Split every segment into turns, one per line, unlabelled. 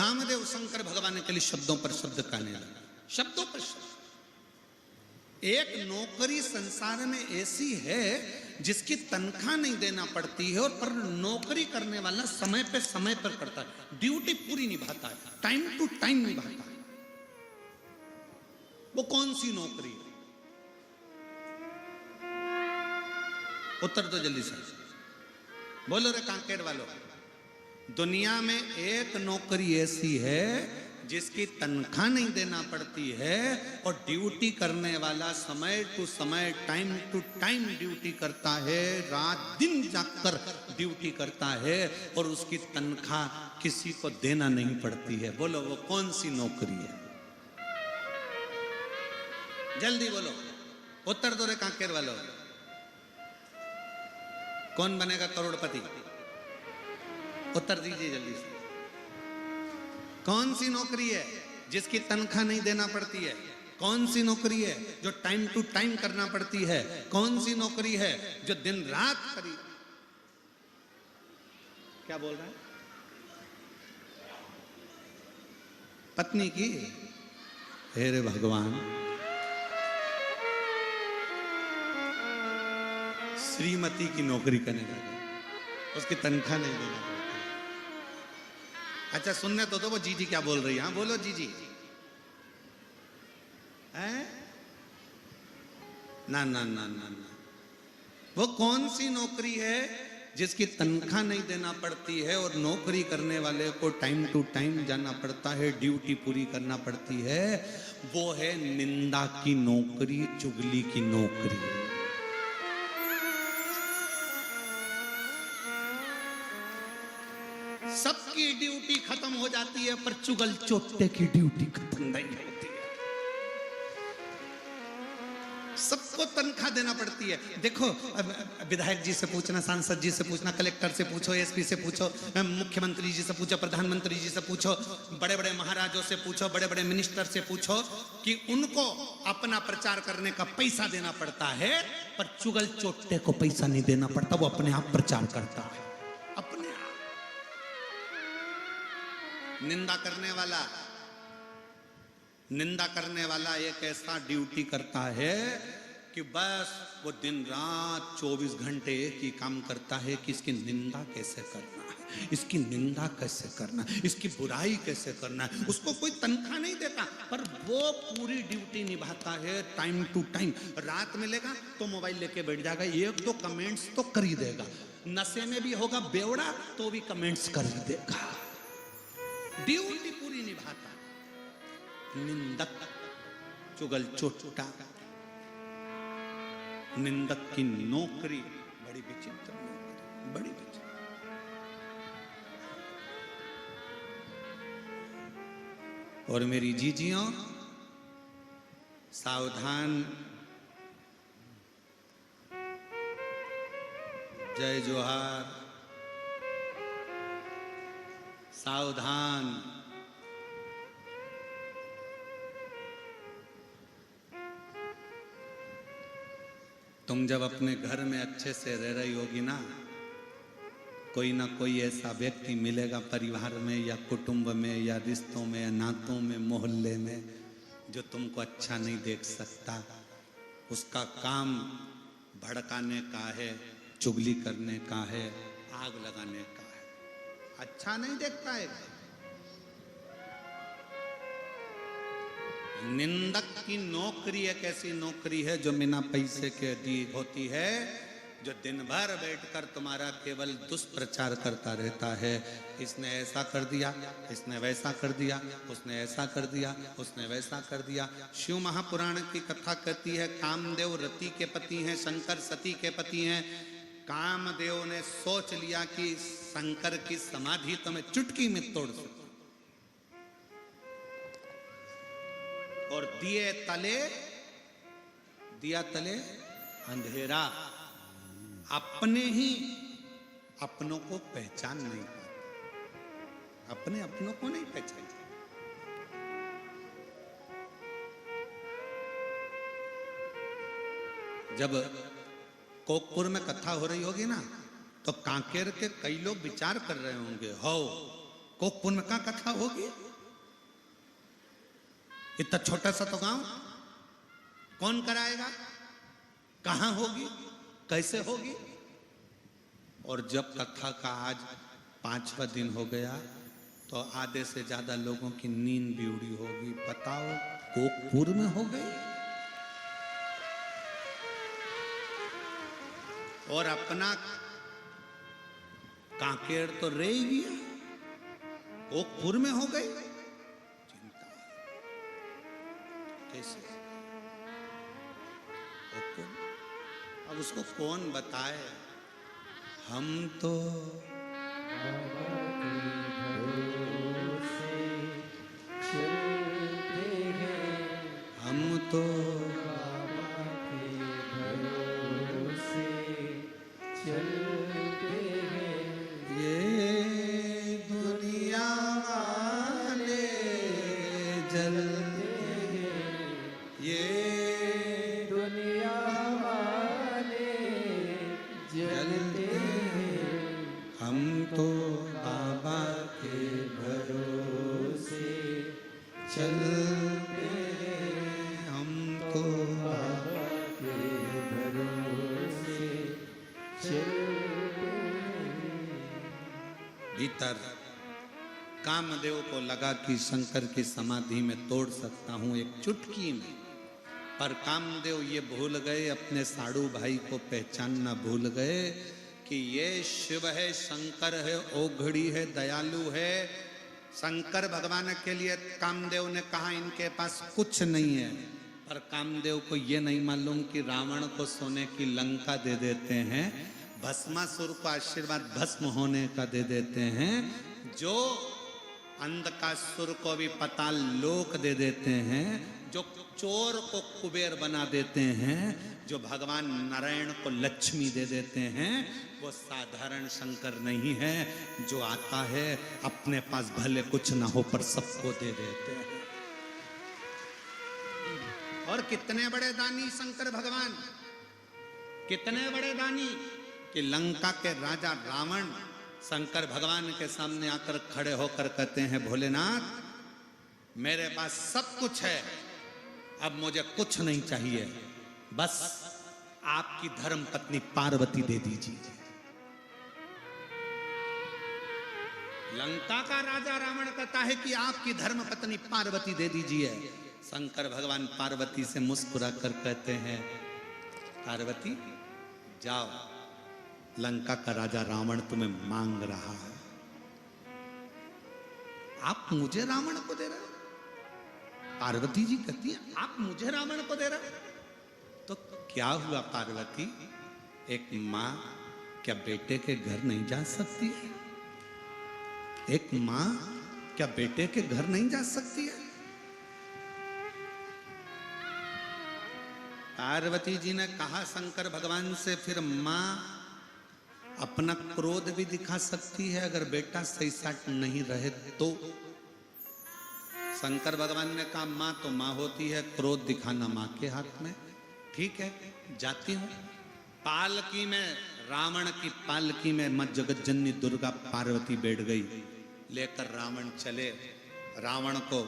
कामदेव शंकर भगवान के लिए शब्दों पर शब्द कहने लगा, शब्दों पर शब्द। एक नौकरी संसार में ऐसी है जिसकी तनख्वाह नहीं देना पड़ती है, और पर नौकरी करने वाला समय पर करता है, ड्यूटी पूरी निभाता है, टाइम टू टाइम निभाता है। वो कौन सी नौकरी है? उत्तर दो जल्दी से, बोलो रे कांकेर वालों। दुनिया में एक नौकरी ऐसी है जिसकी तनख्वाह नहीं देना पड़ती है, और ड्यूटी करने वाला समय टू समय टाइम टू टाइम ड्यूटी करता है, रात दिन जाकर ड्यूटी करता है, और उसकी तनख्वाह किसी को देना नहीं पड़ती है। बोलो वो कौन सी नौकरी है? जल्दी बोलो, उत्तर दो रे कांकेर वालों। कौन बनेगा करोड़पति? उत्तर दीजिए जल्दी से। कौन सी नौकरी है जिसकी तनख्वाह नहीं देना पड़ती है? कौन सी नौकरी है जो टाइम टू टाइम करना पड़ती है? कौन सी नौकरी है जो दिन रात करी? क्या बोल रहा है? पत्नी की? हे रे भगवान, श्रीमती की नौकरी करने लगा, उसकी तनख्वाह नहीं देना पड़ती। अच्छा सुनने तो वो जीजी क्या बोल रही है? हाँ बोलो जीजी। हैं? ना ना ना ना ना, वो कौन सी नौकरी है जिसकी तनख्वाह नहीं देना पड़ती है, और नौकरी करने वाले को टाइम टू टाइम जाना पड़ता है, ड्यूटी पूरी करना पड़ती है? वो है निंदा की नौकरी, चुगली की नौकरी। सबकी ड्यूटी खत्म हो जाती है, पर चुगल चोटे की ड्यूटी खत्म नहीं होती है। सबको तनख्वाह देना पड़ती है। देखो विधायक जी से पूछना, सांसद जी से पूछना, कलेक्टर से पूछो, एसपी से पूछो, मुख्यमंत्री जी से पूछो, प्रधानमंत्री जी से पूछो, बड़े बड़े महाराजों से पूछो, बड़े बड़े मिनिस्टर से पूछो कि उनको अपना प्रचार करने का पैसा देना पड़ता है, पर चुगल चोटे को पैसा नहीं देना पड़ता, वो अपने आप प्रचार करता है, अपने आप। निंदा करने वाला एक ऐसा ड्यूटी करता है कि बस वो दिन रात 24 घंटे एक ही काम करता है कि इसकी निंदा कैसे करना है, इसकी निंदा कैसे करना है, इसकी बुराई कैसे करना है। उसको कोई तनख्वाह नहीं देता, पर वो पूरी ड्यूटी निभाता है, टाइम टू टाइम। रात मिलेगा तो मोबाइल लेके बैठ जाएगा, एक दो कमेंट्स तो कर ही देगा, नशे में भी होगा बेवड़ा तो भी कमेंट्स कर ही देगा, ड्यूटी पूरी निभाता। निंदक, चुगल चोटा, निंदक की नौकरी बड़ी विचित्र नौकरी, बड़ी विचित्र। और मेरी जीजियों सावधान, जय जोहार, सावधान। तुम जब अपने घर में अच्छे से रह रही होगी ना कोई ऐसा व्यक्ति मिलेगा परिवार में या कुटुंब में या रिश्तों में या नातों में, मोहल्ले में, जो तुमको अच्छा नहीं देख सकता। उसका काम भड़काने का है, चुगली करने का है, आग लगाने का है, अच्छा नहीं देखता है। निंदक की नौकरी एक ऐसी नौकरी है जो बिना पैसे के दी होती है, जो दिन भर बैठकर तुम्हारा केवल दुष्प्रचार करता रहता है। इसने ऐसा कर दिया, इसने वैसा कर दिया, उसने ऐसा कर दिया, उसने वैसा कर दिया। शिव महापुराण की कथा कहती है कामदेव रति के पति हैं, शंकर सती के पति हैं। कामदेव ने सोच लिया कि शंकर की समाधि तो मैं चुटकी में तोड़ सकता, और दिया तले अंधेरा। अपने ही अपनों को पहचान नहीं पाते, अपने अपनों को नहीं पहचानते। जब कोकपुर में कथा हो रही होगी ना, तो कांकेर के कई लोग विचार कर रहे होंगे, हो कोकपुर में कहां कथा होगी? इतना छोटा सा तो गांव, कौन कराएगा? कहां होगी? कैसे होगी? और जब कथा का आज 5वां दिन हो गया तो आधे से ज्यादा लोगों की नींद भी उड़ी होगी। बताओ, कोकपुर में हो गई। और अपना कांकेर तो रह ही गया, कोकपुर में हो गई। चिंता कैसे? अब उसको कौन बताए? हम तो हम तो ये दुनिया वाले जलते हैं, ये दुनिया वाले जलते हैं, हम तो बाबा के भरोसे चलते हैं, हम तो बाबा के भरोसे चलते। भीतर कामदेव को लगा कि शंकर की समाधि में तोड़ सकता हूं एक चुटकी में, पर कामदेव ये भूल गए, अपने साड़ू भाई को पहचानना भूल गए कि ये शिव है, शंकर है, ओघड़ी है, दयालु है। शंकर भगवान के लिए कामदेव ने कहा इनके पास कुछ नहीं है, पर कामदेव को ये नहीं मालूम कि रावण को सोने की लंका दे देते हैं, भस्मासुर को आशीर्वाद भस्म होने का दे देते हैं, जो अंधकासुर को भी पाताल लोक दे देते हैं, जो चोर को कुबेर बना देते हैं, जो भगवान नारायण को लक्ष्मी दे देते हैं, वो साधारण शंकर नहीं है जो आता है अपने पास भले कुछ ना हो पर सबको दे देते हैं। और कितने बड़े दानी शंकर भगवान, कितने बड़े दानी कि लंका के राजा रावण शंकर भगवान के सामने आकर खड़े होकर कहते हैं, भोलेनाथ मेरे पास सब कुछ है, अब मुझे कुछ नहीं चाहिए, बस आपकी धर्म पत्नी पार्वती दे दीजिए। लंका का राजा रावण कहता है कि आपकी धर्म पत्नी पार्वती दे दीजिए। शंकर भगवान पार्वती से मुस्कुरा कर कहते हैं, पार्वती जाओ, लंका का राजा रावण तुम्हें मांग रहा है, आप मुझे रावण को दे रहे हो? पार्वती जी कहती है, आप मुझे रावण को दे रहे हो? तो क्या हुआ पार्वती, एक मां क्या बेटे के घर नहीं जा सकती है? एक मां क्या बेटे के घर नहीं जा सकती है? पार्वती जी ने कहा शंकर भगवान से, फिर मां अपना क्रोध भी दिखा सकती है अगर बेटा सही साट नहीं रहे तो? शंकर भगवान ने कहा मां तो मां होती है, क्रोध दिखाना मां के हाथ में। ठीक है, जाती हूं। पालकी में, रावण की पालकी में मां जगत जननी दुर्गा पार्वती बैठ गई, लेकर रावण चले। रावण को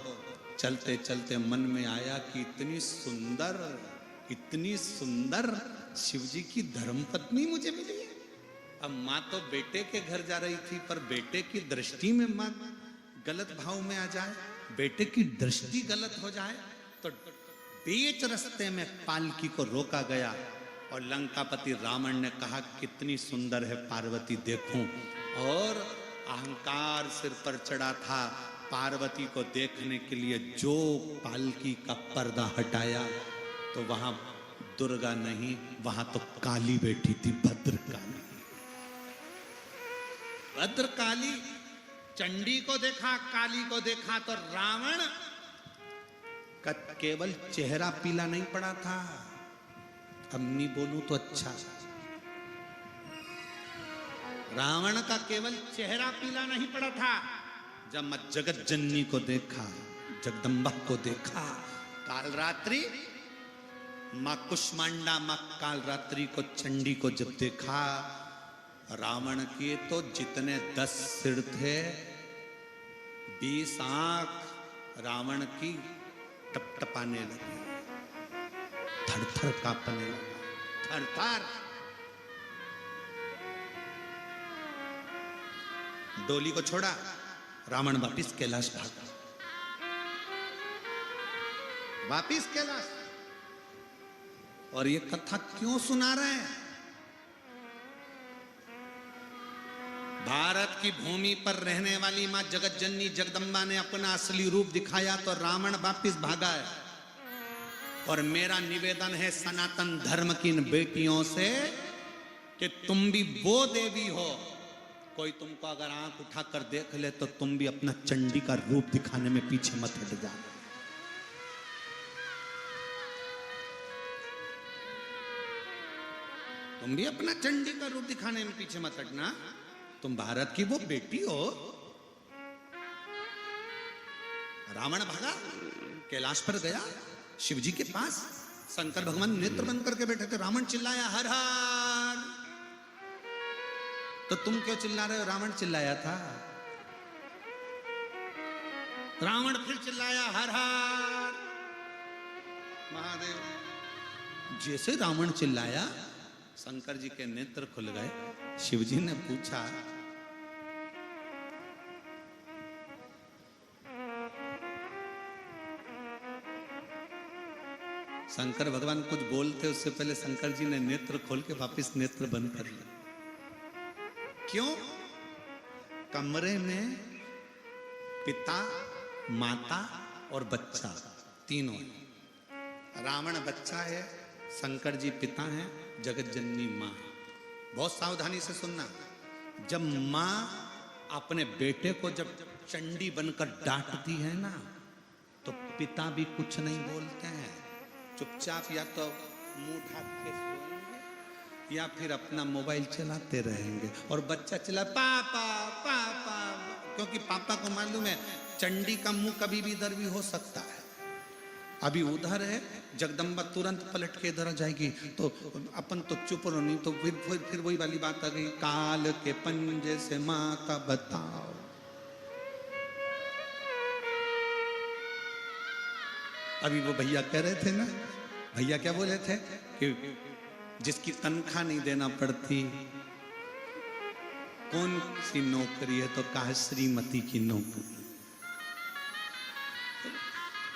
चलते चलते मन में आया कि इतनी सुंदर शिवजी की धर्मपत्नी मुझे मिली है। अब मां तो बेटे के घर जा रही थी, पर बेटे की दृष्टि में मां गलत भाव में आ जाए, बेटे की दृष्टि गलत हो जाए, तो बीच रास्ते में पालकी को रोका गया और लंकापति रावण ने कहा कितनी सुंदर है पार्वती देखूं, और अहंकार सिर पर चढ़ा था। पार्वती को देखने के लिए जो पालकी का पर्दा हटाया तो वहां दुर्गा नहीं, वहां तो काली बैठी थी, भद्रकाली। भद्रकाली, चंडी को देखा, काली को देखा, तो रावण का केवल चेहरा पीला नहीं पड़ा था। अब नहीं बोलूं तो अच्छा, रावण का केवल चेहरा पीला नहीं पड़ा था। जब मैं जगत जननी को देखा, जगदम्बा को देखा, काल रात्रि मां कुष्मांडा, मां काल रात्रि को, चंडी को जब देखा, रावण के तो जितने 10 सिर थे 20 आंख रावण की टपटपाने लगी, थर थर कांपने लगा, थर थर। डोली को छोड़ा, रावण वापिस कैलाश भागा, वापिस कैलाश। और ये कथा क्यों सुना रहे हैं? भारत की भूमि पर रहने वाली मां जगत जननी जगदम्बा ने अपना असली रूप दिखाया तो रावण वापिस भागा है। और मेरा निवेदन है सनातन धर्म की इन बेटियों से कि तुम भी वो देवी हो, कोई तुमको अगर आंख उठाकर देख ले तो तुम भी अपना चंडी का रूप दिखाने में पीछे मत हट जाना। तुम भी अपना चंडी का रूप दिखाने में पीछे मत हटना। तुम भारत की वो बेटी हो। रावण भागा, कैलाश पर गया, शिव जी के पास शंकर भगवान नेत्र बंद करके बैठे थे। रावण चिल्लाया हर हर। तो तुम क्यों चिल्ला रहे हो? रावण चिल्लाया था। रावण फिर चिल्लाया हर हर महादेव। जैसे रावण चिल्लाया शंकर जी के नेत्र खुल गए। शिव जी ने पूछा, शंकर भगवान कुछ बोलते उससे पहले शंकर जी ने नेत्र खोल के वापस नेत्र बंद कर लिए। क्यों? कमरे में पिता, माता और बच्चा तीनों। रावण बच्चा है, शंकर जी पिता हैं, जगत जननी मां। बहुत सावधानी से सुनना। जब मां अपने बेटे को जब चंडी बनकर डांटती है ना, तो पिता भी कुछ नहीं बोलते हैं, चुपचाप या तो मुंह ढक के सोएंगे या फिर अपना मोबाइल चलाते रहेंगे। और बच्चा चिल्ला पापा पापा, क्योंकि पापा को मालूम है चंडी का मुंह कभी भी इधर भी हो सकता है। अभी उधर है, जगदम्बा तुरंत पलट के इधर आ जाएगी तो अपन तो चुप रहो, नहीं तो फिर वही वाली बात आ गई, काल के पंजे से माता बताओ। अभी वो भैया कह रहे थे ना, भैया क्या बोले थे कि जिसकी तनख्वाह नहीं देना पड़ती कौन सी नौकरी है, तो कहा श्रीमती की नौकरी।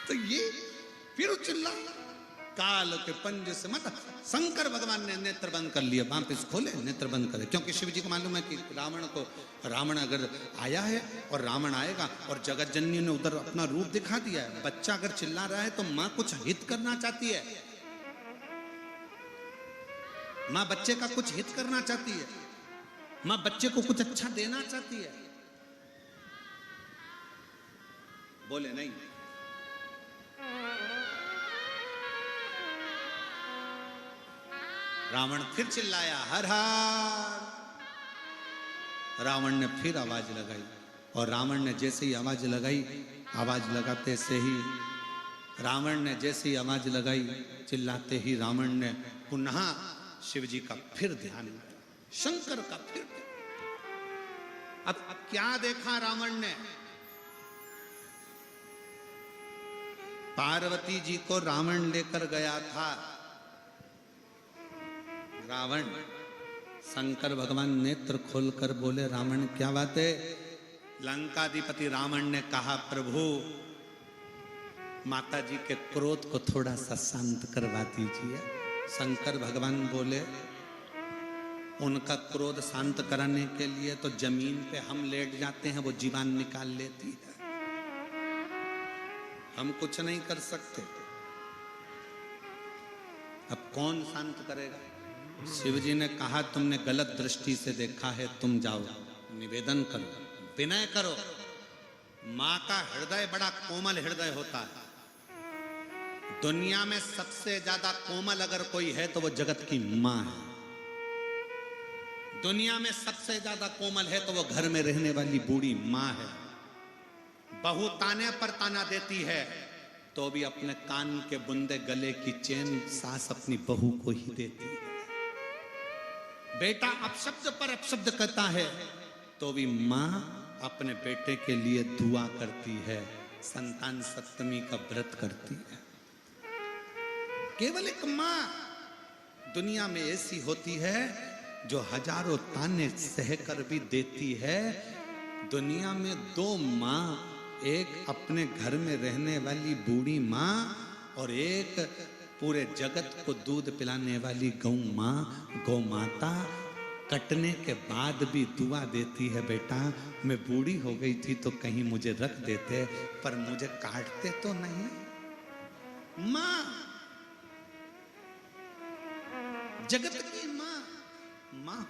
तो ये फिर चिल्ला काल के पंजे से मत। शंकर भगवान ने नेत्र बंद कर लिया, वापस खोले नेत्र बंद करे, क्योंकि शिव जी को मालूम है कि रावण अगर आया है और रावण आएगा, और जगत जननी ने उधर अपना रूप दिखा दिया है। बच्चा अगर चिल्ला रहा है तो मां कुछ हित करना चाहती है, मां बच्चे का कुछ हित करना चाहती है, मां बच्चे को कुछ अच्छा देना चाहती है। बोले नहीं। रावण फिर चिल्लाया हर हर। रावण ने फिर आवाज लगाई, और रावण ने जैसे ही आवाज लगाई, आवाज लगाते से ही रावण ने जैसे ही आवाज लगाई, चिल्लाते ही रावण ने पुनः शिव जी का फिर ध्यान, शंकर का फिर ध्यान। अब क्या देखा रावण ने? पार्वती जी को रावण लेकर गया था। रावण, शंकर भगवान नेत्र खोलकर बोले, रावण क्या बात है? लंकाधिपति रावण ने कहा, प्रभु माता जी के क्रोध को थोड़ा सा शांत करवा दीजिए। शंकर भगवान बोले, उनका क्रोध शांत कराने के लिए तो जमीन पे हम लेट जाते हैं, वो जीवान निकाल लेती है, हम कुछ नहीं कर सकते। अब कौन शांत करेगा? शिव जी ने कहा, तुमने गलत दृष्टि से देखा है, तुम जाओ निवेदन करो, विनय करो। मां का हृदय बड़ा कोमल हृदय होता है। दुनिया में सबसे ज्यादा कोमल अगर कोई है तो वो जगत की मां है। दुनिया में सबसे ज्यादा कोमल है तो वो घर में रहने वाली बूढ़ी मां है। बहू ताने पर ताना देती है तो भी अपने कान के बुंदे गले की चेन सास अपनी बहू को ही देती है। बेटा अपशब्द पर अपशब्द कहता है तो भी मां अपने बेटे के लिए दुआ करती है, संतान सप्तमी का व्रत करती है। केवल एक माँ दुनिया में ऐसी होती है जो हजारों ताने सहकर भी देती है। दुनिया में दो माँ, एक अपने घर में रहने वाली बूढ़ी माँ और एक पूरे जगत को दूध पिलाने वाली गौ माँ, गौ माता। कटने के बाद भी दुआ देती है, बेटा मैं बूढ़ी हो गई थी तो कहीं मुझे रख देते, पर मुझे काटते तो नहीं। माँ, जगत की माँ, माँ।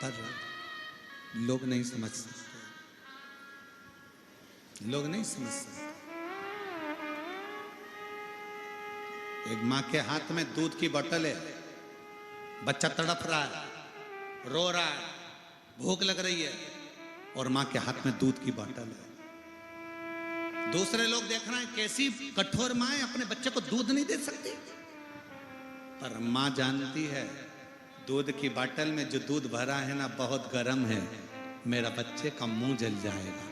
पर लोग नहीं समझ सकते, लोग नहीं समझ सकते। एक माँ के हाथ में दूध की बोतल है, बच्चा तड़प रहा है, रो रहा है, भूख लग रही है, और माँ के हाथ में दूध की बोतल है। दूसरे लोग देख रहे हैं कैसी कठोर माँ है, अपने बच्चे को दूध नहीं दे सकती। पर माँ जानती है दूध की बोतल में जो दूध भरा है ना बहुत गर्म है, मेरा बच्चे का मुंह जल जाएगा।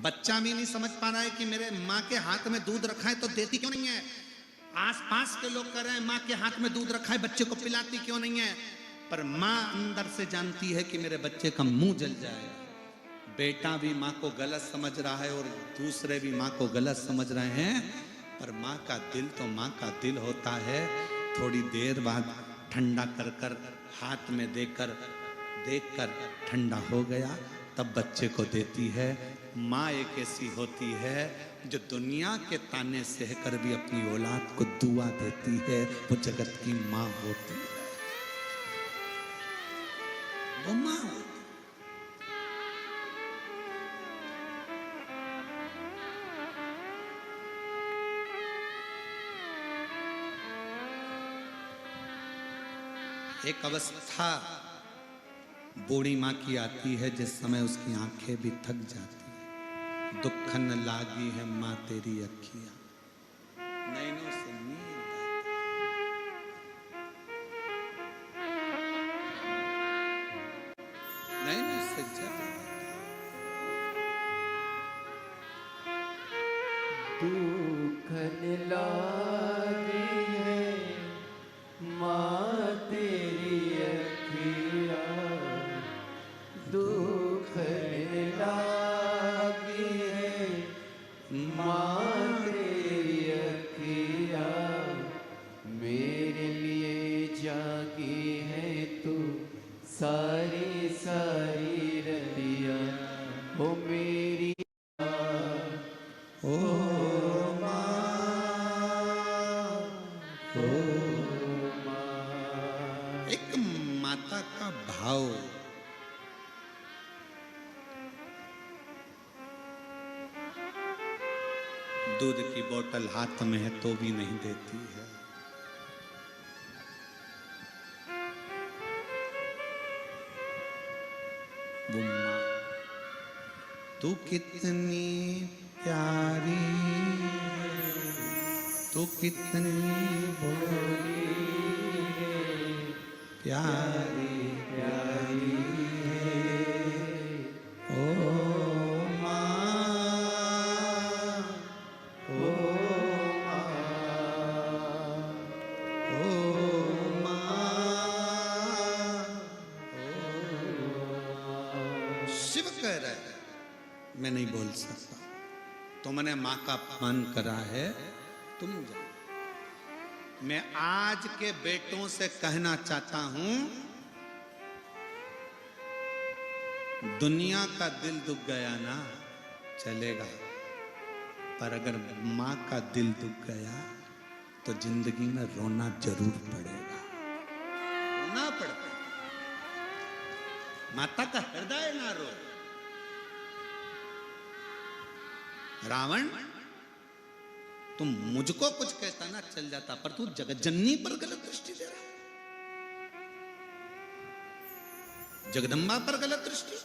बच्चा भी नहीं समझ पा रहा है कि मेरे माँ के हाथ में दूध रखा है तो देती क्यों नहीं है। आसपास के लोग कह रहे हैं माँ के हाथ में दूध रखा है, बच्चे को पिलाती क्यों नहीं है। पर माँ अंदर से जानती है कि मेरे बच्चे का मुंह जल जाएगा। बेटा भी माँ को गलत समझ रहा है और दूसरे भी माँ को गलत समझ रहे हैं, पर माँ का दिल तो माँ का दिल होता है। थोड़ी देर बाद ठंडा कर कर हाथ में देकर देखकर ठंडा हो गया, तब बच्चे को देती है। माँ एक ऐसी होती है जो दुनिया के ताने सहकर भी अपनी औलाद को दुआ देती है, वो जगत की माँ होती है, वो माँ होती है। एक अवस्था बूढ़ी माँ की आती है जिस समय उसकी आंखें भी थक जाती है। दुखन लागी है माँ तेरी अखियां, नैनों से नींद नैनों से जल
दुखन लागी है माँ तेरी अखियाँ, दुखन लागी है माँ तेरी अखियाँ, मेरे लिए जागी है तू सारी सारी रतियाँ, ओ मेरी
एक माता का भाव। दूध की बोतल हाथ में है तो भी नहीं देती है। वो माँ, तू कितनी प्यारी, तू कितनी भोली, प्यारी प्यारी है ओ माँ, ओ माँ, ओ माँ, शिव कह रहा है मैं नहीं बोल सकता, तुमने माँ का अपमान करा है, तुम जाओ। मैं आज के बेटों से कहना चाहता हूं, दुनिया का दिल दुख गया ना चलेगा, पर अगर माँ का दिल दुख गया तो जिंदगी में रोना जरूर पड़ेगा, रोना पड़ेगा। माता का हृदय ना रो। रावण तुम मुझको कुछ कहता ना चल जाता, पर तू जगत जननी पर गलत दृष्टि दे रहा, जगदम्बा पर गलत दृष्टि।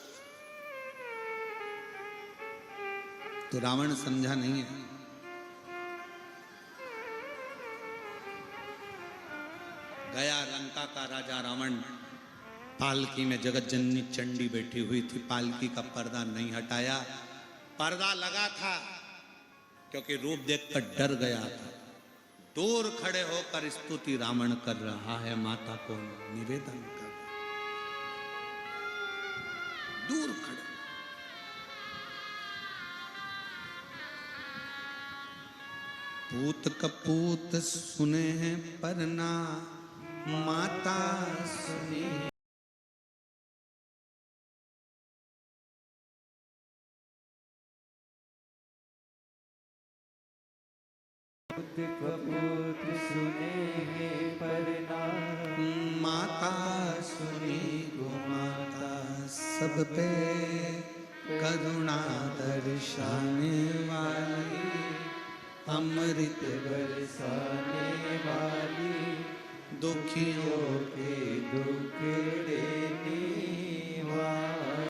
तो रावण समझा नहीं है। गया लंका का राजा रावण, पालकी में जगत जननी चंडी बैठी हुई थी, पालकी का पर्दा नहीं हटाया। पर्दा लगा था क्योंकि रूप देखकर डर गया था। दूर खड़े होकर स्तुति रावण कर रहा है, माता को निवेदन कर, दूर खड़े। पूत कपूत सुने हैं पर ना माता सुनी।
कपूत सुने हैं पर ना
माता सुनी गो माता, सब पे करुणा दर्शाने वाली, अमृत
बरसाने वाली,
दुखियों
के दुख